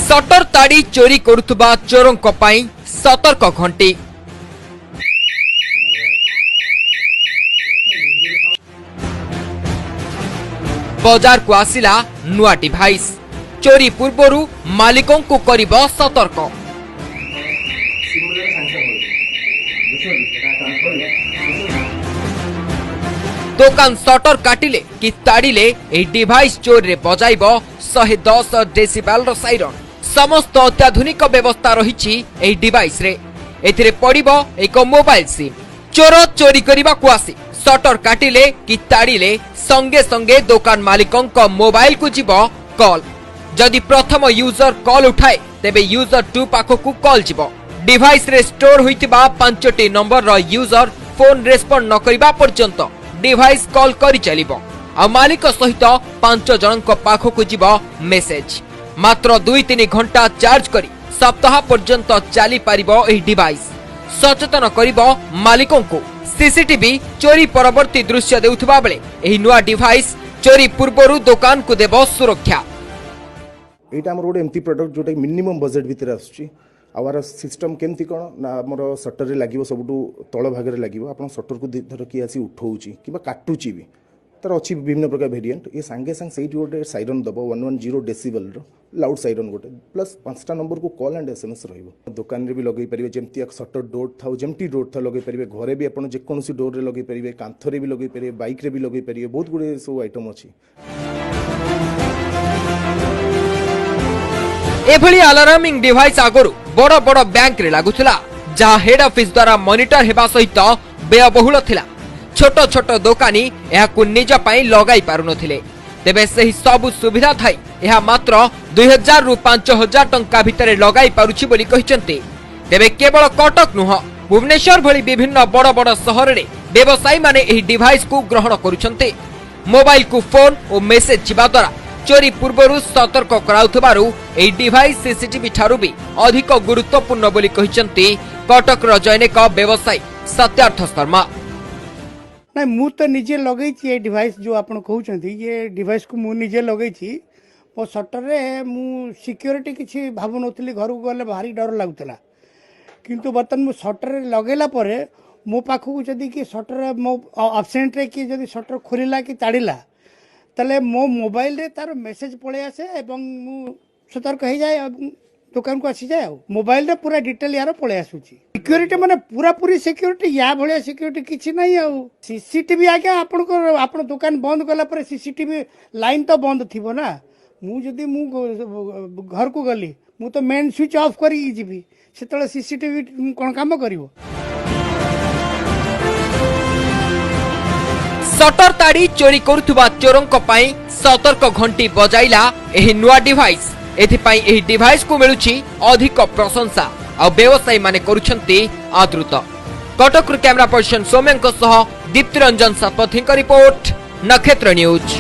Shutter ताड़ी चोरी करुथुबा चोरंक पई सतर्क घंटी। बाजार को आसिला नुआ डिवाइस चोरी पूर्वरु मालिकों को करिबो सतर्क। दुकान सटर काटिले कि ताड़िले ए डिवाइस चोर रे बजाइबो 110 डेसिबल रो साइरन। समस्त अत्याधुनिक व्यवस्था रहिछि ए डिवाइस रे। एथिरे पड़िबो एक मोबाइल सिम। चोर चोरी करिबा को आसी सटर काटिले कि ताड़िले संगे संगे दुकान मालिकों को मोबाइल को जीवो कॉल। जदि प्रथम यूजर कॉल उठाए तेबे यूजर 2 पाखकु कॉल जीवो। डिवाइस रे स्टोर होइतिबा 5टी नंबर रो यूजर फोन रेस्पोंड न करिबा पर्यंत डिवाइस कॉल करि चलिबो। आ मालिक सहित 5 जनक पाखकु जीवो मेसेज। मात्र 2-3 घंटा चार्ज करी सप्ताह पर्यंत चली पारिबो एही डिवाइस। सचेतन करिबो मालिकों को। सीसीटीवी चोरी परवर्ती दृश्य देउथबा बेले एही नुआ डिवाइस चोरी पूर्वरु दुकान को देबो सुरक्षा। एटा हमर गोटे एमती प्रोडक्ट जोटा मिनिमम बजेट भितर आसुची। आवर सिस्टम केमती कोन ना हमर शटर रे लागिवो सबटू तळ भाग रे लागिवो। आपण शटर को धर की आसी उठौची किबा काटुची भी तर अछि विभिन्न प्रकार वेरिएंट। ये संगे संग सेठी गोटे साइरन दबो 110 डेसिबल रो लाउड साइरन गोटे प्लस 5टा नंबर को कॉल एंड एसएमएस रहिबो। दुकान रे भी लगै परिबे जेमती एक शटर डोर थाउ जेमती डोर था लगै परिबे। घरे भी आपण जे कोनोसी डोर रे लगै परिबे, कांथ रे भी लगै परिबे, बाइक रे भी लगै परिबे। बहुत गुडे सब आइटम अछि। एभली अलार्मिंग डिवाइस आगरु बड़ बड़ बैंक रे लागुथिला जहा हेड ऑफिस द्वारा मॉनिटर हेबा सहित व्ययबहुल थिला। छोट छोट दोकानी एहाकु निज पई लगाई पारुनथिले। तेबे सही सब सुविधा थाई एहा मात्र 2000 रु 5000 टंका भितरे लगाई पारुछि बोली कहिसंते। तेबे केवल कटक नुह भुवनेश्वर भली विभिन्न बड़ बड़ शहर रे व्यवसायी माने एही डिवाइस को ग्रहण करुछंते। मोबाइल को फोन और मेसेज छिबा द्वारा चोरी पूर्वरु सतर्क कराउथबारु एही डिवाइस सीसीटीवी ठारू भी अधिक गुरुत्वपूर्ण बोली कहिसंते कटक रो जैनिक व्यवसायी सत्यार्थ शर्मा। ना मु तो निजे लगई छी ये डिवाइस जो आपण कहउछंती ये डिवाइस को मु निजे लगई छी। मो शटर रे मु सिक्योरिटी किछि भाबु नथली। घर को गले भारी डर लागुतला किंतु बर्तन मु शटर रे लगेला परे मो पाखु जदी कि शटर मो एब्सेंट रे कि जदी शटर खोलिला कि ताड़िला तले मो मोबाइल रे तार मेसेज पळे आसे एवं मु सतर्क हो जाए दुकान को आसी जाए। मोबाइल रे पूरा डिटेल यार पळे आसुची। सिक्योरिटी माने पूरा पूरी सिक्योरिटी या भलिया सिक्योरिटी किछि नै। आ सीसीटीवी आके आपण को आपण दुकान बंद कला पर सीसीटीवी लाइन तो बंद थिबो ना। मु जदी मु घर को गली मु तो मेन स्विच ऑफ करी जीबी सेतले सीसीटीवी कोन काम करिवो। सटर ताड़ी चोरी करुथुबा चोरंक पई सतर्क घंटी बजाइला एही नुआ डिवाइस। एथिपाई एही डिवाइस को मिलुछि अधिक प्रशंसा आ व्यवसायी माने करुछंती आदृत। कटक कैमरा पर्सन सौम्यंक सह दीप्ति रंजन सतपथी रिपोर्ट नक्षत्र न्यूज।